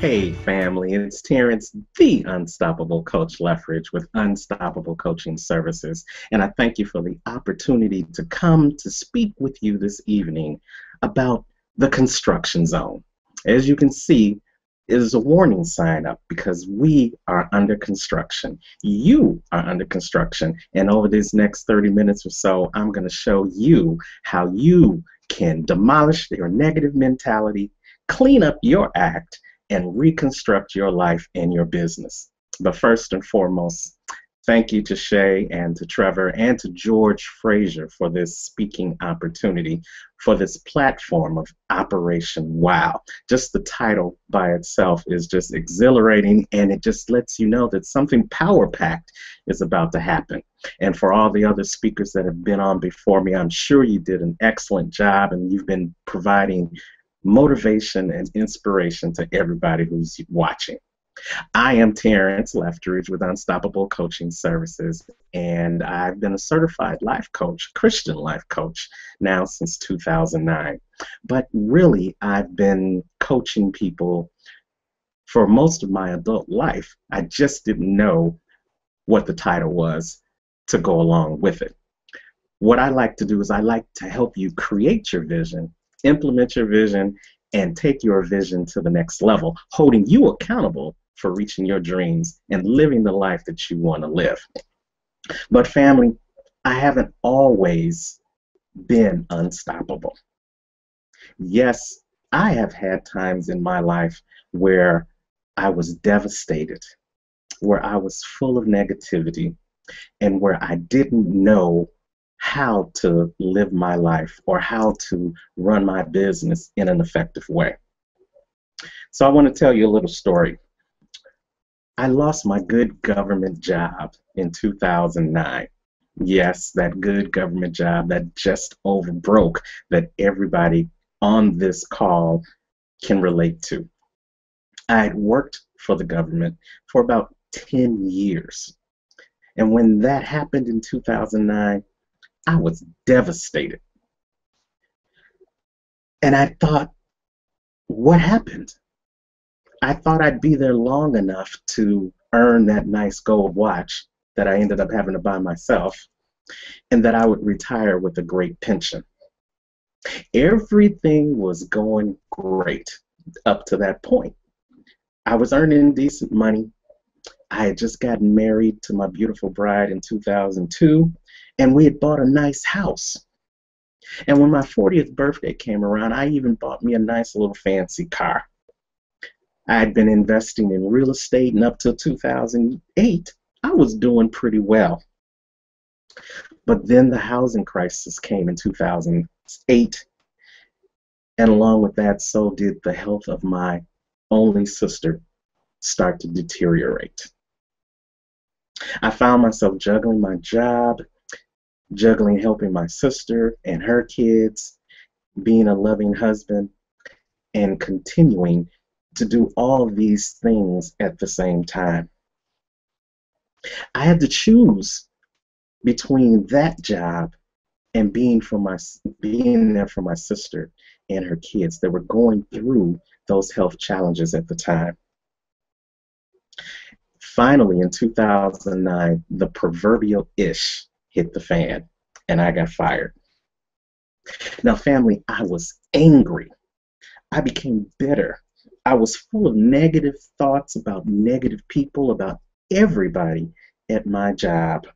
Hey family, it's Terrance, the Unstoppable Coach Leftridge with Unstoppable Coaching Services. And I thank you for the opportunity to come to speak with you this evening about the construction zone. As you can see, it is a warning sign up because we are under construction. You are under construction. And over these next 30 minutes or so, I'm going to show you how you can demolish your negative mentality, clean up your act, and reconstruct your life and your business. But first and foremost, thank you to Shay and to Trevor and to George Frazier for this speaking opportunity, for this platform of Operation Wow. Just the title by itself is just exhilarating, and it just lets you know that something power-packed is about to happen. And for all the other speakers that have been on before me, I'm sure you did an excellent job, and you've been providing motivation and inspiration to everybody who's watching. I am Terrance+Leftridge with Unstoppable Coaching Services, and I've been a certified life coach, Christian life coach, now since 2009. But really, I've been coaching people for most of my adult life. I just didn't know what the title was to go along with it. What I like to do is I like to help you create your vision, implement your vision, and take your vision to the next level, holding you accountable for reaching your dreams and living the life that you want to live. But family, I haven't always been unstoppable. Yes, I have had times in my life where I was devastated, where I was full of negativity, and where I didn't know how to live my life or how to run my business in an effective way. So I want to tell you a little story. I lost my good government job in 2009. Yes, that good government job that just overbroke, that everybody on this call can relate to. I had worked for the government for about 10 years. And when that happened in 2009, I was devastated. And I thought, what happened? I thought I'd be there long enough to earn that nice gold watch that I ended up having to buy myself, and that I would retire with a great pension. Everything was going great up to that point. I was earning decent money. I had just gotten married to my beautiful bride in 2002, and we had bought a nice house. And when my 40th birthday came around, I even bought me a nice little fancy car. I had been investing in real estate, and up till 2008, I was doing pretty well. But then the housing crisis came in 2008, and along with that, so did the health of my only sister start to deteriorate. I found myself juggling my job, juggling helping my sister and her kids, being a loving husband, and continuing to do all of these things at the same time. I had to choose between that job and being there for my sister and her kids that were going through those health challenges at the time. Finally, in 2009, the proverbial ish hit the fan, and I got fired. Now, family, I was angry. I became bitter. I was full of negative thoughts about negative people, about everybody at my job.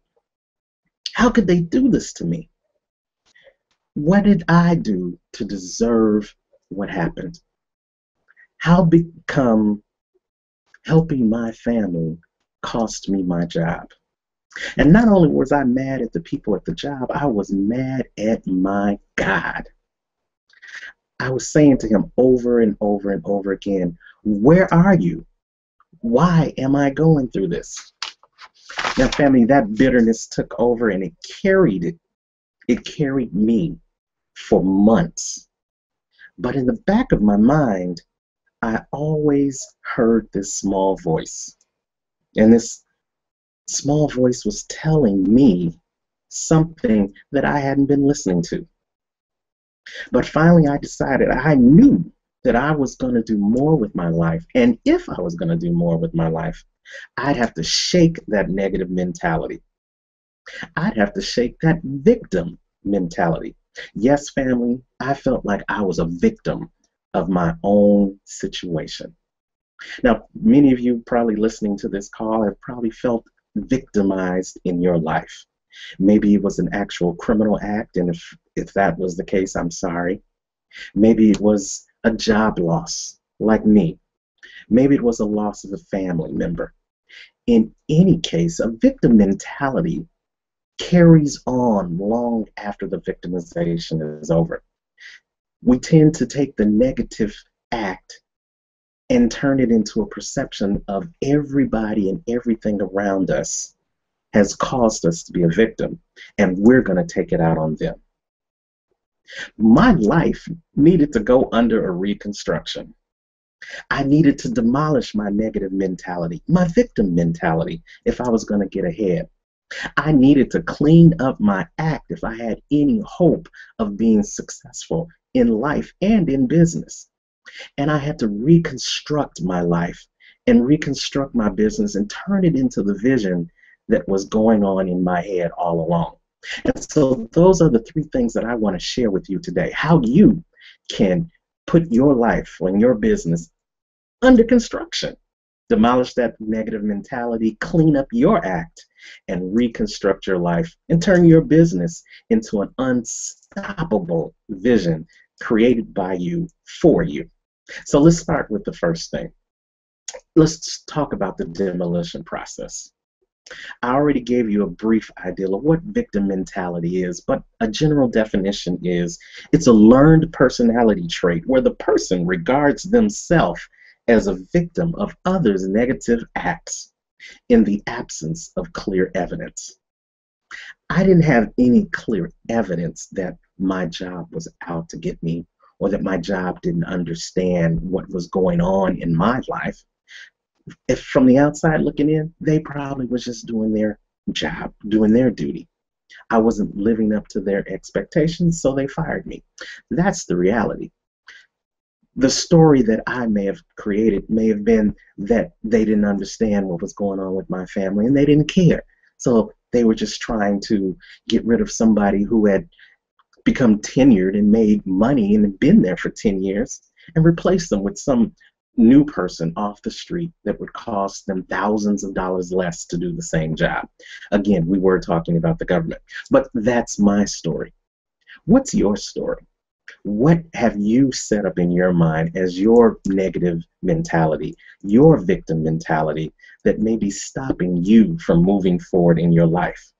How could they do this to me? What did I do to deserve what happened? How become helping my family cost me my job? And not only was I mad at the people at the job, I was mad at my God. I was saying to him over and over and over again, where are you? Why am I going through this? Now, family, that bitterness took over, and it carried me for months. But in the back of my mind, I always heard this small voice. And this small voice was telling me something that I hadn't been listening to. But finally, I decided, I knew that I was going to do more with my life, and if I was going to do more with my life, I'd have to shake that negative mentality. I'd have to shake that victim mentality. Yes, family, I felt like I was a victim of my own situation. Now, many of you probably listening to this call have probably felt victimized in your life. Maybe it was an actual criminal act, and if that was the case, I'm sorry. Maybe it was a job loss, like me. Maybe it was a loss of a family member. In any case, a victim mentality carries on long after the victimization is over. We tend to take the negative act and turn it into a perception of everybody and everything around us has caused us to be a victim, and we're going to take it out on them. My life needed to go under a reconstruction. I needed to demolish my negative mentality, my victim mentality, if I was going to get ahead. I needed to clean up my act if I had any hope of being successful in life and in business. And I had to reconstruct my life and reconstruct my business and turn it into the vision that was going on in my head all along. And so those are the three things that I want to share with you today. How you can put your life and your business under construction. Demolish that negative mentality, clean up your act, and reconstruct your life and turn your business into an unstoppable vision created by you for you. So let's start with the first thing. Let's talk about the demolition process. I already gave you a brief idea of what victim mentality is, but a general definition is it's a learned personality trait where the person regards themselves as a victim of others' negative acts in the absence of clear evidence. I didn't have any clear evidence that my job was out to get me or that my job didn't understand what was going on in my life. If from the outside looking in, they probably was just doing their job, doing their duty. I wasn't living up to their expectations, so they fired me. That's the reality. The story that I may have created may have been that they didn't understand what was going on with my family and they didn't care. So they were just trying to get rid of somebody who had become tenured and made money and had been there for 10 years and replace them with some new person off the street that would cost them thousands of dollars less to do the same job. Again, we were talking about the government, but that's my story. What's your story? What have you set up in your mind as your negative mentality, your victim mentality that may be stopping you from moving forward in your life?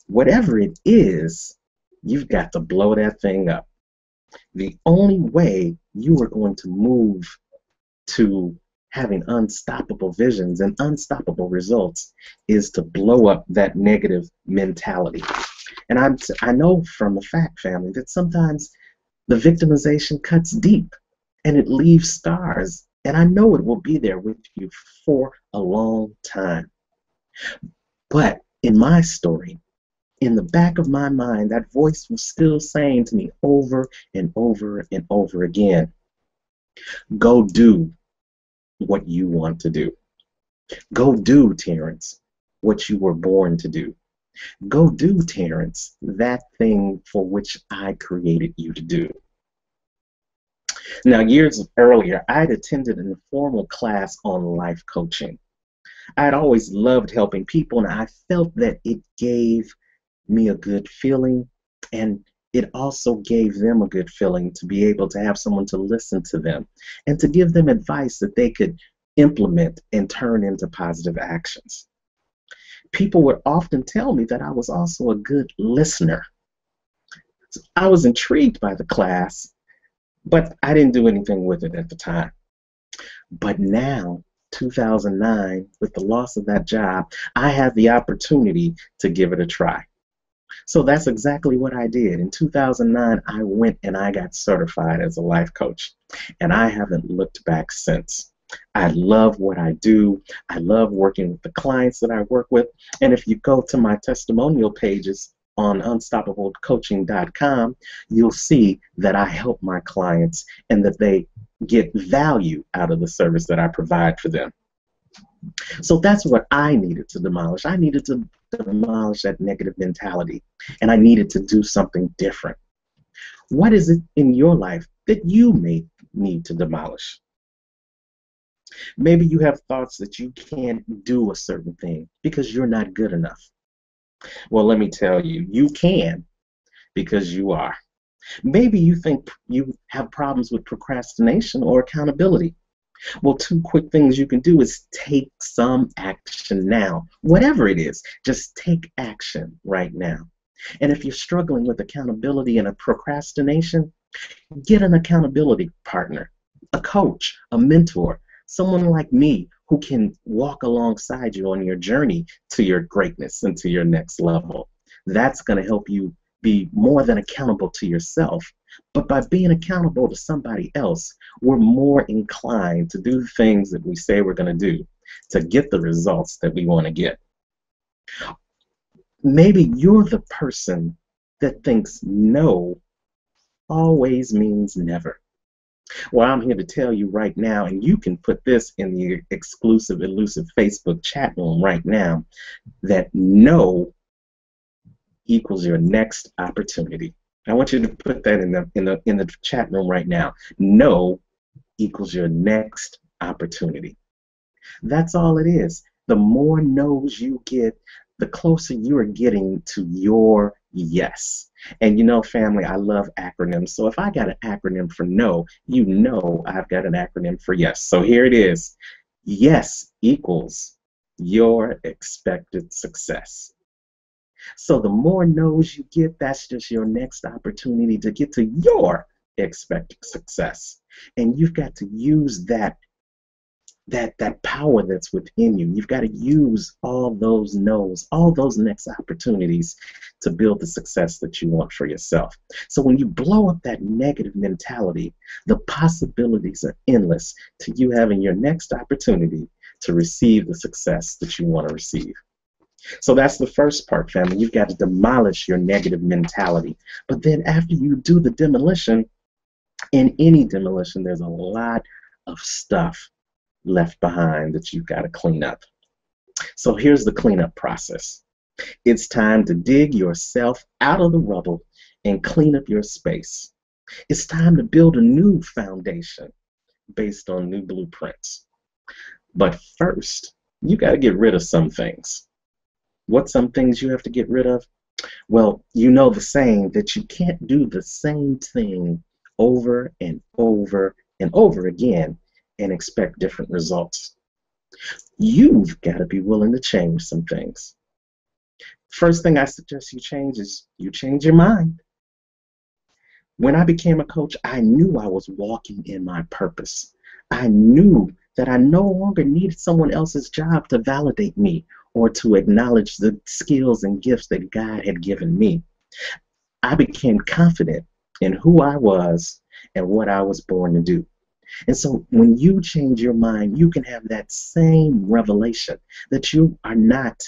Whatever it is, you've got to blow that thing up. The only way you are going to move to having unstoppable visions and unstoppable results is to blow up that negative mentality. And I know from the fact, family, that sometimes the victimization cuts deep and it leaves scars. And I know it will be there with you for a long time. But in my story, in the back of my mind, that voice was still saying to me over and over and over again, go do what you want to do. Go do, Terrance, what you were born to do. Go do, Terrance, that thing for which I created you to do. Now, years earlier, I'd attended an informal class on life coaching. I'd always loved helping people, and I felt that it gave me a good feeling, and it also gave them a good feeling to be able to have someone to listen to them and to give them advice that they could implement and turn into positive actions. People would often tell me that I was also a good listener. So I was intrigued by the class, but I didn't do anything with it at the time. But now, 2009, with the loss of that job, I had the opportunity to give it a try. So that's exactly what I did. In 2009, I went and I got certified as a life coach, and I haven't looked back since. I love what I do. I love working with the clients that I work with. And if you go to my testimonial pages on unstoppablecoaching.com, you'll see that I help my clients and that they get value out of the service that I provide for them. So that's what I needed to demolish. I needed to demolish that negative mentality, and I needed to do something different. What is it in your life that you may need to demolish? Maybe you have thoughts that you can't do a certain thing because you're not good enough. Well, let me tell you, you can, because you are. Maybe you think you have problems with procrastination or accountability. Well, two quick things you can do is take some action now. Whatever it is, just take action right now. And if you're struggling with accountability and a procrastination, get an accountability partner, a coach, a mentor, someone like me who can walk alongside you on your journey to your greatness and to your next level. That's going to help you be more than accountable to yourself. But by being accountable to somebody else, we're more inclined to do the things that we say we're going to do to get the results that we want to get. Maybe you're the person that thinks no always means never. Well, I'm here to tell you right now, and you can put this in the exclusive, elusive Facebook chat room right now, that no equals your next opportunity. I want you to put that in the chat room right now. No equals your next opportunity. That's all it is. The more no's you get, the closer you are getting to your yes. And you know, family, I love acronyms. So if I got an acronym for no, you know I've got an acronym for yes. So here it is. Yes equals your expected success. So the more no's you get, that's just your next opportunity to get to your expected success. And you've got to use that power that's within you. You've got to use all those no's, all those next opportunities to build the success that you want for yourself. So when you blow up that negative mentality, the possibilities are endless to you having your next opportunity to receive the success that you want to receive. So that's the first part, family. You've got to demolish your negative mentality. But then after you do the demolition, in any demolition, there's a lot of stuff left behind that you've got to clean up. So here's the cleanup process. It's time to dig yourself out of the rubble and clean up your space. It's time to build a new foundation based on new blueprints. But first, you got to get rid of some things. What's some things you have to get rid of? Well, you know the saying that you can't do the same thing over and over and over again and expect different results. You've got to be willing to change some things. First thing I suggest you change is you change your mind. When I became a coach, I knew I was walking in my purpose. I knew that I no longer needed someone else's job to validate me or to acknowledge the skills and gifts that God had given me. I became confident in who I was and what I was born to do. And so when you change your mind, you can have that same revelation that you are not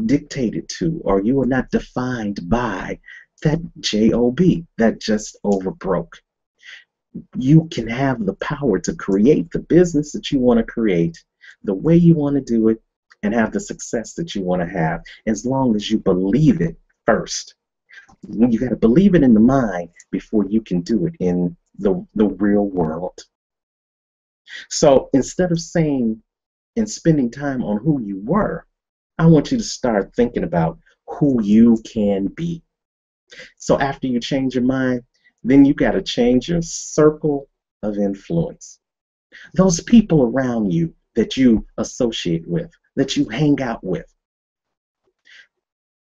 dictated to, or you are not defined by that job that just overbroke. You can have the power to create the business that you want to create, the way you want to do it, and have the success that you want to have, as long as you believe it first. You got to believe it in the mind before you can do it in the real world. So instead of saying and spending time on who you were, I want you to start thinking about who you can be. So after you change your mind, then you got to change your circle of influence. Those people around you that you associate with, that you hang out with,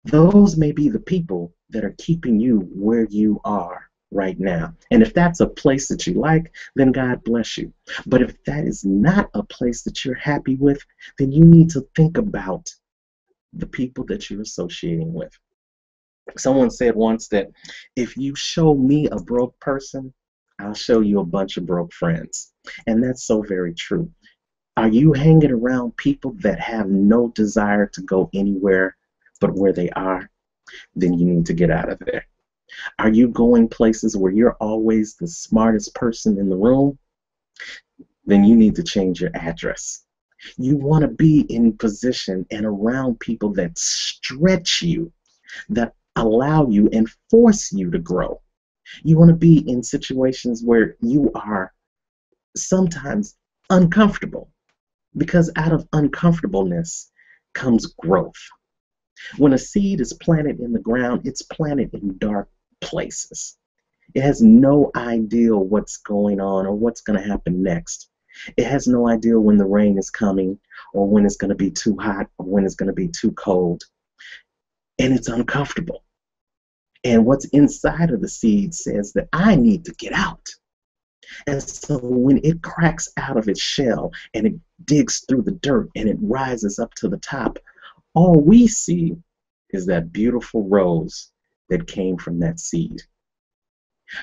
those may be the people that are keeping you where you are right now. And if that's a place that you like, then God bless you. But if that is not a place that you're happy with, then you need to think about the people that you're associating with. Someone said once that if you show me a broke person, I'll show you a bunch of broke friends. And that's so very true. Are you hanging around people that have no desire to go anywhere but where they are? Then you need to get out of there. Are you going places where you're always the smartest person in the room? then you need to change your address. You want to be in position and around people that stretch you, that allow you and force you to grow. You want to be in situations where you are sometimes uncomfortable, because out of uncomfortableness comes growth. When a seed is planted in the ground, it's planted in dark places. It has no idea what's going on or what's going to happen next. It has no idea when the rain is coming or when it's going to be too hot or when it's going to be too cold. And it's uncomfortable. And what's inside of the seed says that I need to get out. And so when it cracks out of its shell and it digs through the dirt and it rises up to the top, all we see is that beautiful rose that came from that seed.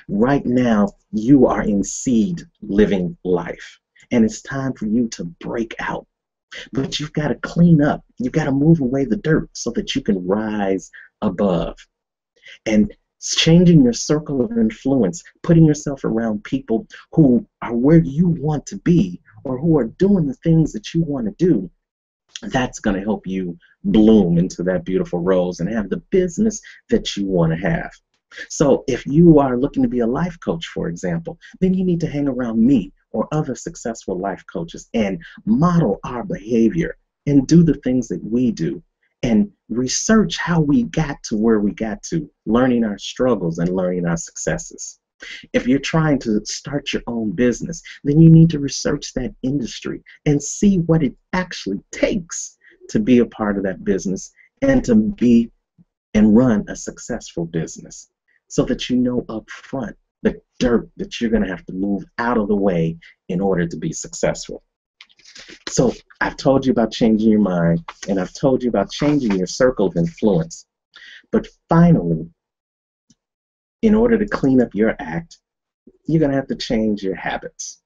Right now, you are in seed living life, and it's time for you to break out. But you've got to clean up. You've got to move away the dirt so that you can rise above. And changing your circle of influence, putting yourself around people who are where you want to be or who are doing the things that you want to do, that's going to help you bloom into that beautiful rose and have the business that you want to have. So if you are looking to be a life coach, for example, then you need to hang around me or other successful life coaches and model our behavior and do the things that we do and research how we got to where we got to, learning our struggles and learning our successes. If you're trying to start your own business, then you need to research that industry and see what it actually takes to be a part of that business and to be and run a successful business, so that you know up front the dirt that you're going to have to move out of the way in order to be successful. So I've told you about changing your mind, and I've told you about changing your circle of influence. But finally, in order to clean up your act, you're going to have to change your habits.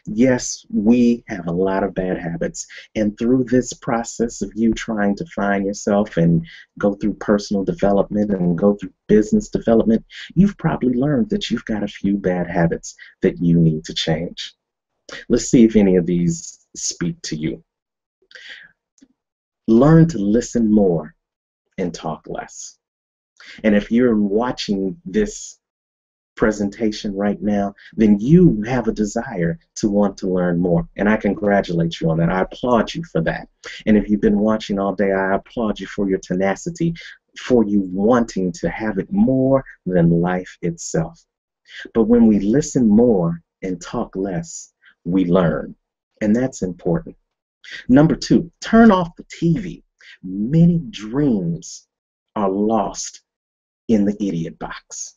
Yes, we have a lot of bad habits, and through this process of you trying to find yourself and go through personal development and go through business development, you've probably learned that you've got a few bad habits that you need to change. Let's see if any of these speak to you. Learn to listen more and talk less. And if you're watching this presentation right now, then you have a desire to want to learn more, and I congratulate you on that. I applaud you for that. And if you've been watching all day, I applaud you for your tenacity, for you wanting to have it more than life itself. But when we listen more and talk less, we learn, and that's important. Number 2, turn off the TV. Many dreams are lost in the idiot box.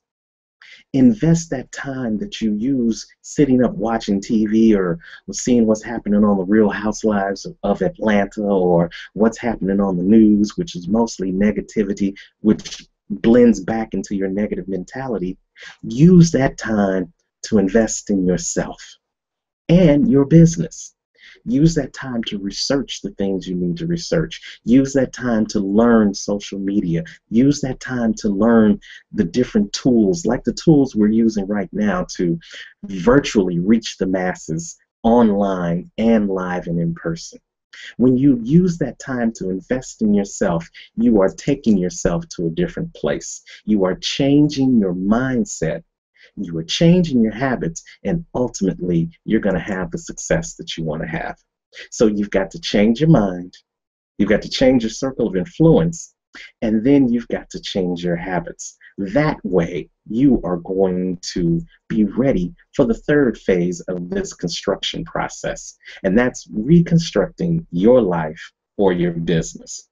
Invest that time that you use sitting up watching TV or seeing what's happening on the Real Housewives of Atlanta or what's happening on the news, which is mostly negativity, which blends back into your negative mentality. Use that time to invest in yourself and your business. Use that time to research the things you need to research. Use that time to learn social media. Use that time to learn the different tools, like the tools we're using right now to virtually reach the masses online and live and in person. When you use that time to invest in yourself, you are taking yourself to a different place. You are changing your mindset. You are changing your habits, and ultimately, you're going to have the success that you want to have. So you've got to change your mind, you've got to change your circle of influence, and then you've got to change your habits. That way, you are going to be ready for the third phase of this construction process, and that's reconstructing your life or your business.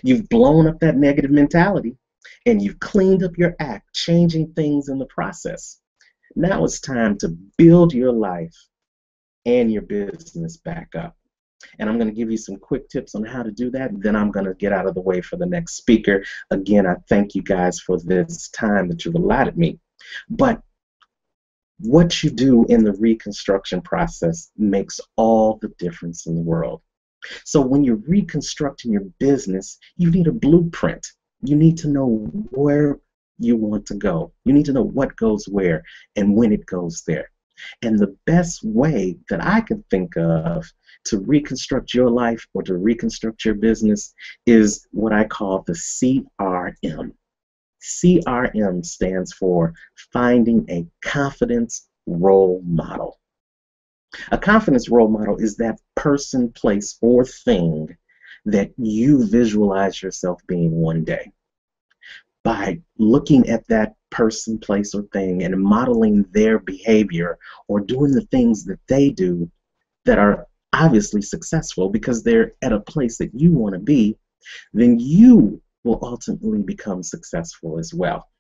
You've blown up that negative mentality, and you've cleaned up your act, changing things in the process. Now it's time to build your life and your business back up. And I'm going to give you some quick tips on how to do that, and then I'm going to get out of the way for the next speaker. Again, I thank you guys for this time that you've allotted me. But what you do in the reconstruction process makes all the difference in the world. So when you're reconstructing your business, you need a blueprint. You need to know where you want to go. You need to know what goes where and when it goes there. And the best way that I can think of to reconstruct your life or to reconstruct your business is what I call the CRM. CRM stands for Finding a Confidence Role Model. A confidence role model is that person, place, or thing that you visualize yourself being one day. By looking at that person, place, or thing and modeling their behavior or doing the things that they do that are obviously successful because they're at a place that you want to be, then you will ultimately become successful as well.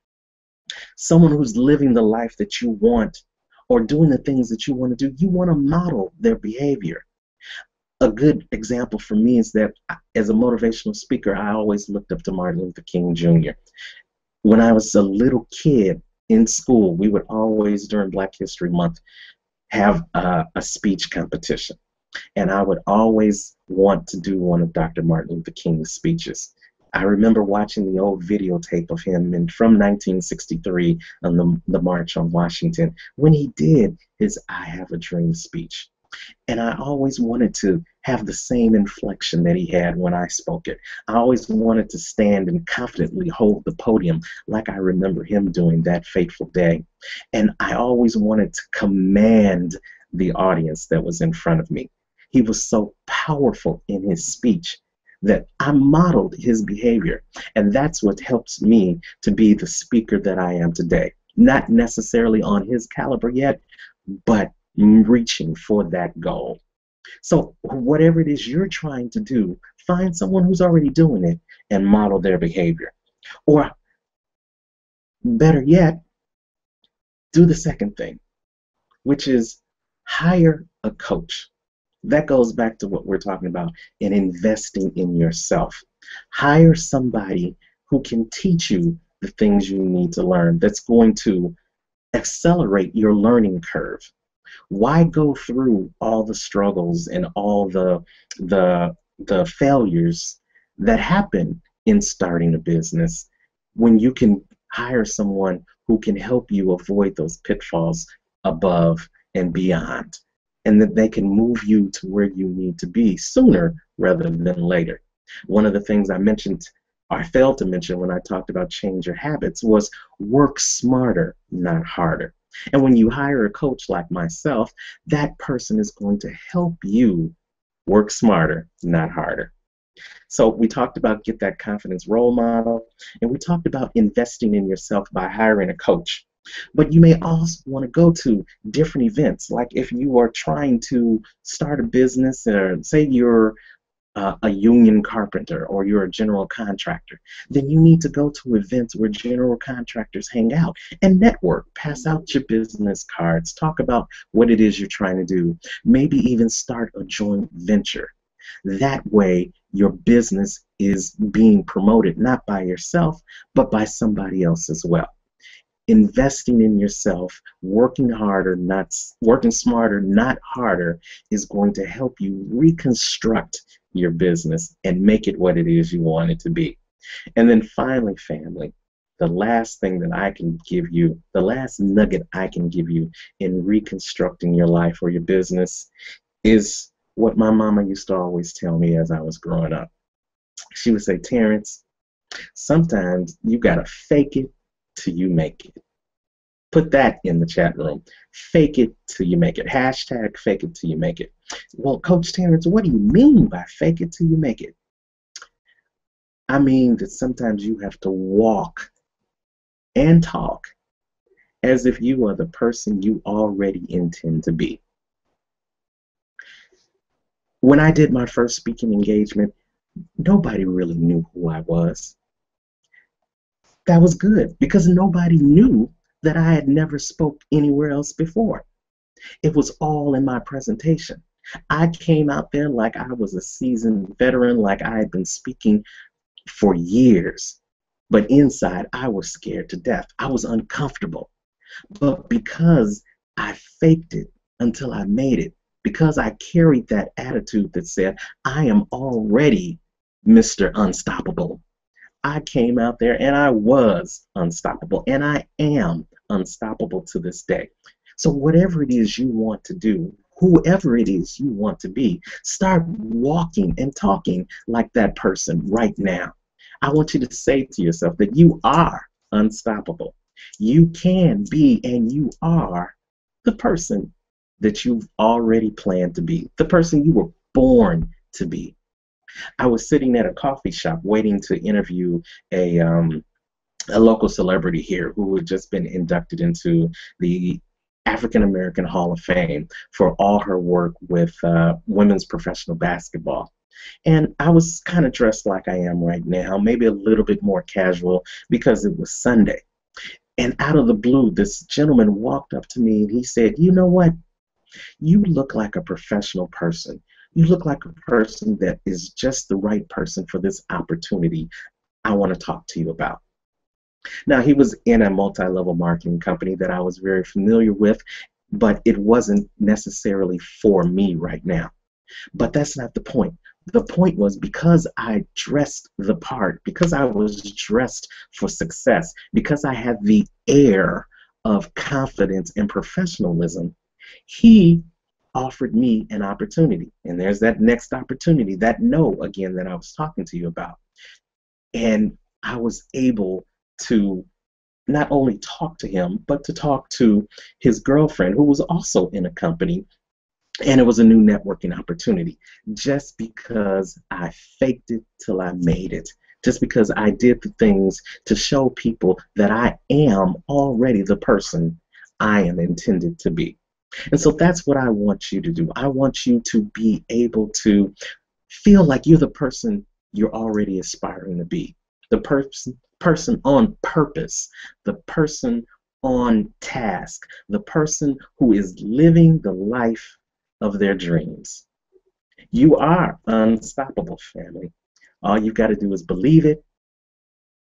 Someone who's living the life that you want or doing the things that you want to do, you want to model their behavior. A good example for me is that as a motivational speaker, I always looked up to Martin Luther King Jr. When I was a little kid in school, we would always, during Black History Month, have a speech competition. And I would always want to do one of Dr. Martin Luther King's speeches. I remember watching the old videotape of him from 1963 on the March on Washington when he did his I Have a Dream speech. And I always wanted to have the same inflection that he had when I spoke it. I always wanted to stand and confidently hold the podium like I remember him doing that fateful day. And I always wanted to command the audience that was in front of me. He was so powerful in his speech that I modeled his behavior. And that's what helps me to be the speaker that I am today. Not necessarily on his caliber yet, but reaching for that goal. So whatever it is you're trying to do, find someone who's already doing it and model their behavior. Or better yet, do the second thing, which is hire a coach. That goes back to what we're talking about in investing in yourself. Hire somebody who can teach you the things you need to learn, that's going to accelerate your learning curve. Why go through all the struggles and all the failures that happen in starting a business when you can hire someone who can help you avoid those pitfalls above and beyond, and that they can move you to where you need to be sooner rather than later. One of the things I mentioned, or I failed to mention when I talked about change your habits, was work smarter, not harder. And when you hire a coach like myself, that person is going to help you work smarter, not harder. So we talked about get that confidence role model, and we talked about investing in yourself by hiring a coach. But you may also want to go to different events, like if you are trying to start a business, or say you're a union carpenter or you're a general contractor, then you need to go to events where general contractors hang out and network, pass out your business cards, talk about what it is you're trying to do, maybe even start a joint venture. That way your business is being promoted not by yourself but by somebody else as well. Investing in yourself, working smarter, not harder, is going to help you reconstruct your business and make it what it is you want it to be. And then finally, family, the last thing that I can give you, the last nugget I can give you in reconstructing your life or your business is what my mama used to always tell me as I was growing up. She would say, Terrance, sometimes you gotta fake it till you make it. Put that in the chat room. Fake it till you make it. Hashtag fake it till you make it. Well, Coach Terrance, what do you mean by fake it till you make it? I mean that sometimes you have to walk and talk as if you are the person you already intend to be. When I did my first speaking engagement, nobody really knew who I was. That was good because nobody knew that I had never spoke anywhere else before. It was all in my presentation. I came out there like I was a seasoned veteran, like I had been speaking for years. But inside, I was scared to death. I was uncomfortable. But because I faked it until I made it, because I carried that attitude that said, I am already Mr. Unstoppable, I came out there and I was unstoppable, and I am unstoppable to this day. So whatever it is you want to do, whoever it is you want to be, start walking and talking like that person right now. I want you to say to yourself that you are unstoppable. You can be and you are the person that you've already planned to be, the person you were born to be. I was sitting at a coffee shop waiting to interview a um, a local celebrity here who had just been inducted into the African American Hall of Fame for all her work with women's professional basketball. And I was kind of dressed like I am right now, maybe a little bit more casual because it was Sunday. And out of the blue, this gentleman walked up to me and he said, "You know what? You look like a professional person. You look like a person that is just the right person for this opportunity I want to talk to you about." Now, he was in a multi-level marketing company that I was very familiar with, but it wasn't necessarily for me right now. But that's not the point. The point was because I dressed the part, because I was dressed for success, because I had the air of confidence and professionalism, he offered me an opportunity. And there's that next opportunity, that no again that I was talking to you about. And I was able to not only talk to him, but to talk to his girlfriend, who was also in a company, and it was a new networking opportunity. Just because I faked it till I made it, just because I did the things to show people that I am already the person I am intended to be. And so that's what I want you to do. I want you to be able to feel like you're the person you're already aspiring to be, the person on purpose, the person on task, the person who is living the life of their dreams. You are unstoppable, family. All you've got to do is believe it,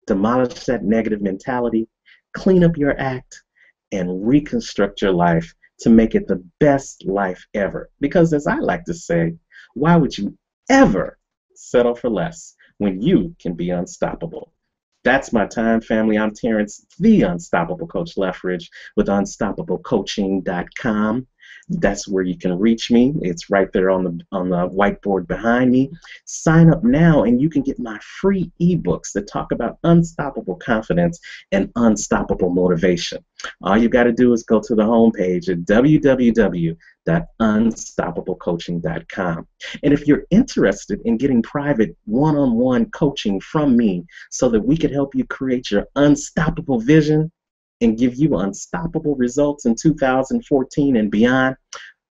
demolish that negative mentality, clean up your act, and reconstruct your life to make it the best life ever. Because as I like to say, why would you ever settle for less when you can be unstoppable? That's my time, family. I'm Terrance, the Unstoppable Coach Leftridge with unstoppablecoaching.com. That's where you can reach me. It's right there on the whiteboard behind me. Sign up now and you can get my free ebooks that talk about unstoppable confidence and unstoppable motivation. All you got to do is go to the homepage at www.unstoppablecoaching.com. And if you're interested in getting private one-on-one coaching from me so that we could help you create your unstoppable vision and give you unstoppable results in 2014 and beyond,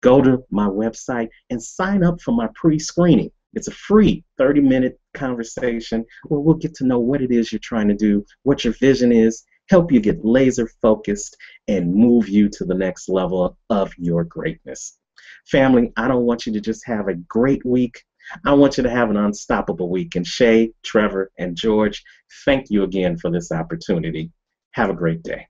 go to my website and sign up for my pre-screening. It's a free 30-minute conversation where we'll get to know what it is you're trying to do, what your vision is, help you get laser focused, and move you to the next level of your greatness. Family, I don't want you to just have a great week. I want you to have an unstoppable week. And Shay, Trevor, and George, thank you again for this opportunity. Have a great day.